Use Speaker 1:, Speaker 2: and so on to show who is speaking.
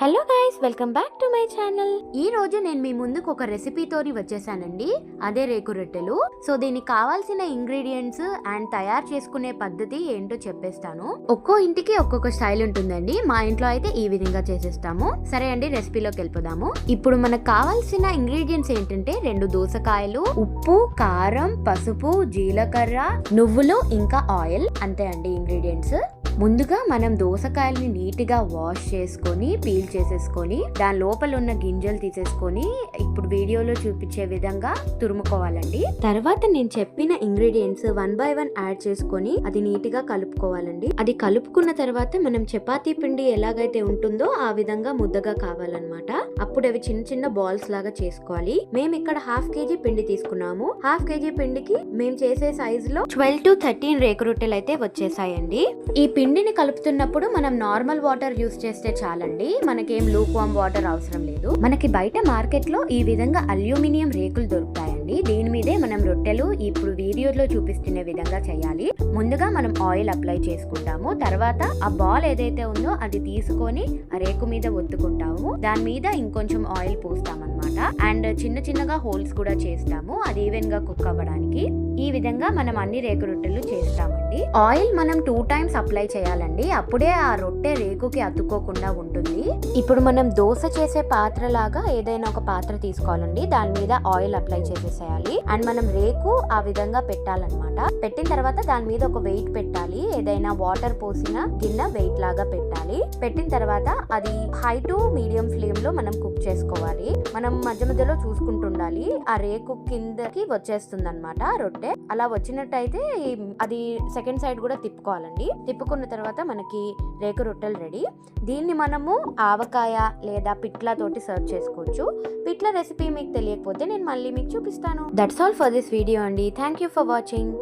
Speaker 1: Hello guys, welcome back to my channel. ఈ రోజు నేను మీ ముందుకు ఒక రెసిపీతోని వచ్చేసానండి. అదే రేకు రొట్టెలు. సో దీనికి కావాల్సిన ఇంగ్రీడియంట్స్ అండ్ తయారు చేసుకునే పద్ధతి ఏంటో చెప్పేస్తాను. ఒక్కో ఇంటికి ఒక్కొక్క స్టైల్ ఉంటుందండి. మా ఇంట్లో అయితే ఈ విధంగా చేసేస్తాము. సరే అండి, రెసిపీలోకి వెళ్ళిపోదాము. ఇప్పుడు మనకు కావాల్సిన ఇంగ్రీడియంట్స్ ఏంటంటే 2 దోసకాయలు, ఉప్పు, కారం, పసుపు, జీలకర్ర, నువ్వులు, ఇంకా ఆయిల్. అంతే అండి ఇంగ్రీడియంట్స్. ముందుగా మనం దోసకాయల్ని నీట్ గా వాష్ చేసుకొని పీల్ చేసేసుకొని దాని లోపల ఉన్న గింజలు తీసేసుకొని ఇప్పుడు వీడియోలో చూపించే విధంగా తురుముకోవాలండి. తర్వాత నేను చెప్పిన ఇంగ్రీడియంట్స్ 1 by 1 యాడ్ చేసుకొని అది నీట్ గా కలుపుకోవాలండి. అది కలుపుకున్న తర్వాత మనం చపాతీ పిండి ఎలాగైతే ఉంటుందో ఆ విధంగా ముద్దగా కావాలన్నమాట. అప్పుడు అవి చిన్న చిన్న బాల్స్ లాగా చేసుకోవాలి. మేము ఇక్కడ 1/2 kg పిండి తీసుకున్నాము. 1/2 kg పిండికి మేము చేసే సైజ్ లో 12 to 13 రేకు రొట్టెలు అయితే వచ్చేసాయండి. ఈ పిండిని కలుపుతున్నప్పుడు మనం నార్మల్ వాటర్ యూస్ చేస్తే చాలండి. మనకేం లూక్ వామ్ వాటర్ అవసరం లేదు. మనకి బయట మార్కెట్ లో ఈ విధంగా అల్యూమినియం రేకులు దొరుకుతాయండి. దీని మీదే మనం రొట్టెలు ఇప్పుడు వీడియోలో చూపిస్తున్న విధంగా చేయాలి. ముందుగా మనం ఆయిల్ అప్లై చేసుకుంటాము. తర్వాత ఆ బాల్ ఏదైతే ఉందో అది తీసుకొని ఆ రేకు మీద ఒత్తుకుంటాము. దాని మీద ఇంకొంచెం ఆయిల్ పోస్తామన్నమాట. అండ్ చిన్న చిన్నగా హోల్స్ కూడా చేస్తాము, అది ఈవెన్ గా కుక్ అవ్వడానికి. ఈ విధంగా మనం అన్ని రేకు రొట్టెలు చేస్తామండి. ఆయిల్ మనం 2 times అప్లై చేయాలండి. అప్పుడే ఆ రొట్టె రేకుకి అతుక్కోకుండా ఉంటుంది. ఇప్పుడు మనం దోశ చేసే పాత్ర లాగా ఏదైనా ఒక పాత్ర తీసుకోవాలండి. దాని మీద ఆయిల్ అప్లై చేసేసేయాలి. అండ్ మనం రేకు ఆ విధంగా పెట్టాలన్నమాట. పెట్టిన తర్వాత దాని మీద ఒక వెయిట్ పెట్టాలి. ఏదైనా వాటర్ పోసిన గిన్నె వెయిట్ లాగా పెట్టాలి. పెట్టిన తర్వాత అది హై టు మీడియం ఫ్లేమ్ లో మనం కుక్ చేసుకోవాలి. మనం మధ్య మధ్యలో చూసుకుంటుండాలి. ఆ రేకు కిందకి వచ్చేస్తుంది అనమాట రొట్టె. అలా వచ్చినట్టయితే అది సెకండ్ సైడ్ కూడా తిప్పుకోవాలండి. తిప్పుకున్న తర్వాత మనకి రేకు రొట్టెలు రెడీ. దీన్ని మనము ఆవకాయ లేదా పిట్ల తోటి సర్వ్ చేసుకోవచ్చు. పిట్ల రెసిపీ మీకు తెలియకపోతే నేను మళ్ళీ మీకు చూపిస్తాను. That's all for this video అండి. Thank you for watching.